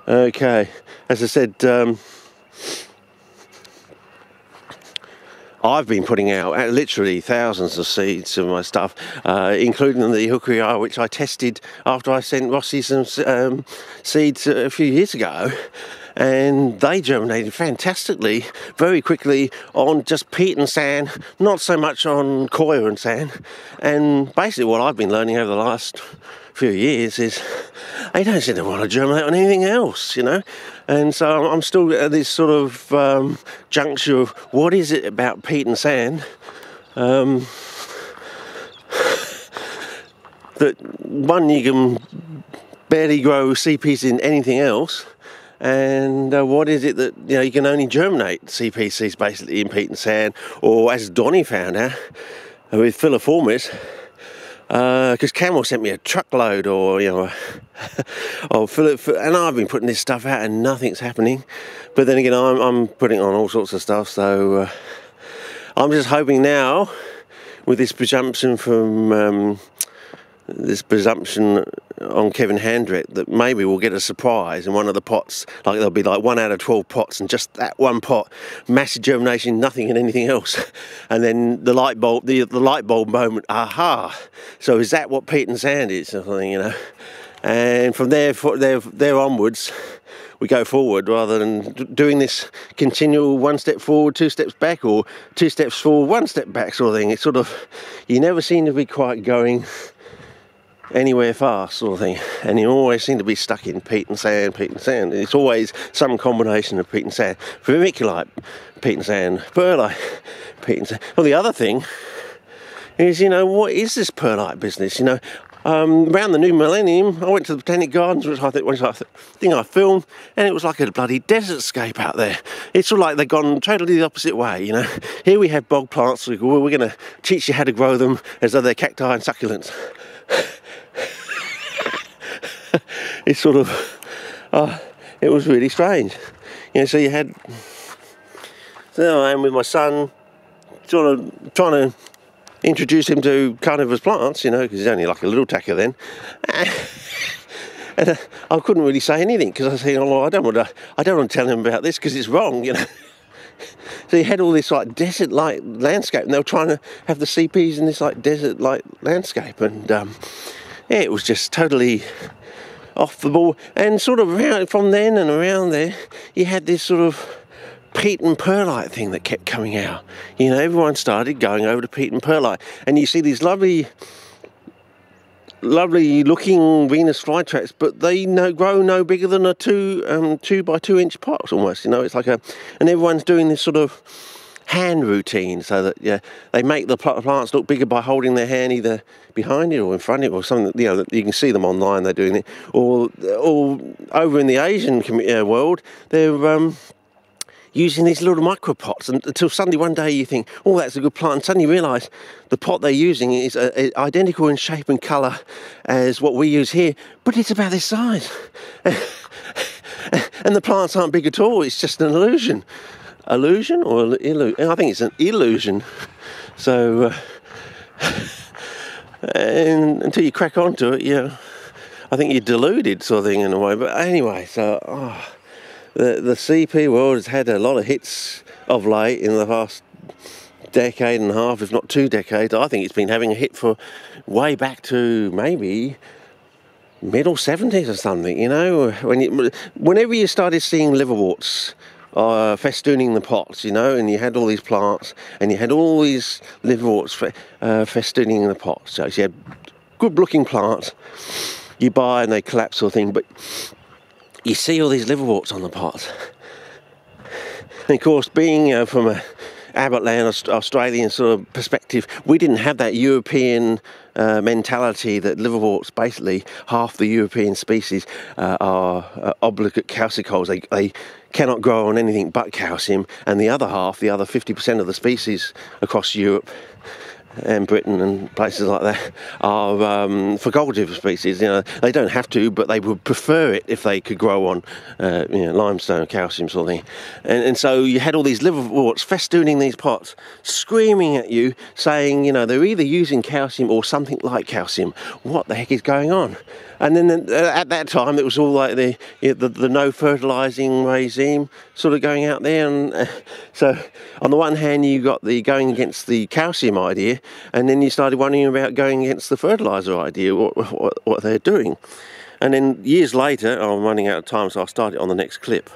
Okay, as I said, I've been putting out literally thousands of seeds of my stuff, including the hickory, which I tested after I sent Rossi some seeds a few years ago, and they germinated fantastically, very quickly on just peat and sand, not so much on coir and sand. And basically what I've been learning over the last few years is they don't seem to want to germinate on anything else, you know. And so I'm still at this sort of juncture of what is it about peat and sand that one, you can barely grow CPs in anything else, and what is it that, you know, you can only germinate CP seeds basically in peat and sand, or as Donnie found out with filiformis. Because Camel sent me a truckload, or, you know, and I've been putting this stuff out and nothing's happening. But then again, I'm putting on all sorts of stuff, so I'm just hoping now, with this presumption from on Kevin Handrett, that maybe we'll get a surprise in one of the pots. Like there'll be like 1 out of 12 pots, and just that one pot, massive germination, nothing in anything else, and then the light bulb, the light bulb moment. Aha! So is that what peat and sand is? Or something, you know? And from there onwards, we go forward rather than doing this continual 1 step forward, 2 steps back, or 2 steps forward, 1 step back sort of thing. It's sort of, you never seem to be quite going anywhere fast sort of thing, and you always seem to be stuck in peat and sand. It's always some combination of peat and sand. Vermiculite, peat and sand. Perlite, peat and sand. Well, the other thing is, you know, what is this perlite business? You know, around the new millennium, I went to the Botanic Gardens, which I think I filmed, and it was like a bloody desert scape out there. It's sort of like they've gone totally the opposite way, you know. Here we have bog plants, we're going to teach you how to grow them as though they're cacti and succulents. It's sort of, it was really strange. You know, so you had, so I am with my son, sort of trying to introduce him to carnivorous plants, you know, because he's only like a little tacker then. And I couldn't really say anything, because I was saying, oh, I don't want to tell him about this because it's wrong, you know. So you had all this like desert-like landscape, and they were trying to have the CPs in this like desert-like landscape, and yeah, it was just totally off the ball. And sort of around, from then and around there, you had this sort of peat and perlite thing that kept coming out. You know, everyone started going over to peat and perlite, and you see these lovely looking Venus flytraps, but they grow no bigger than a 2 by 2 inch pot almost. You know, it's like and everyone's doing this sort of hand routine, so that, yeah, they make the plants look bigger by holding their hand either behind it or in front of it, or something. You know, you can see them online. They're doing it, or over in the Asian world, they're using these little micro pots, until suddenly one day you think, oh, that's a good plant, and suddenly you realise the pot they're using is identical in shape and colour as what we use here, but it's about this size. And the plants aren't big at all. It's just an illusion. Illusion or illusion? I think it's an illusion. So, and until you crack onto it, yeah, I think you're deluded, sort of thing, in a way. But anyway, so the CP world has had a lot of hits of late in the past decade and a half, if not 2 decades. I think it's been having a hit for way back to maybe middle 70s or something. You know, whenever you started seeing liverworts festooning the pots, you know, and you had all these plants, and you had all these liverworts festooning the pots. So you had good-looking plants you buy and they collapse, sort of thing, but you see all these liverworts on the pots. And of course, being from a Abbottland, Australian sort of perspective, we didn't have that European mentality that liverworts, basically half the European species are obligate calcicoles. They cannot grow on anything but calcium, and the other half, the other 50% of the species across Europe and Britain and places like that are facultative species. You know, they don't have to, but they would prefer it if they could grow on you know, limestone, calcium sort of thing. And so you had all these liverworts festooning these pots, screaming at you, saying, you know, they're either using calcium or something like calcium. What the heck is going on? And then at that time, it was all like the no fertilising regime sort of going out there. And so on the one hand, you got the going against the calcium idea, and then you started wondering about going against the fertiliser idea, what they're doing. And then years later, I'm running out of time, so I'll start it on the next clip.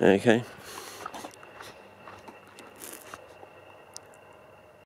Okay.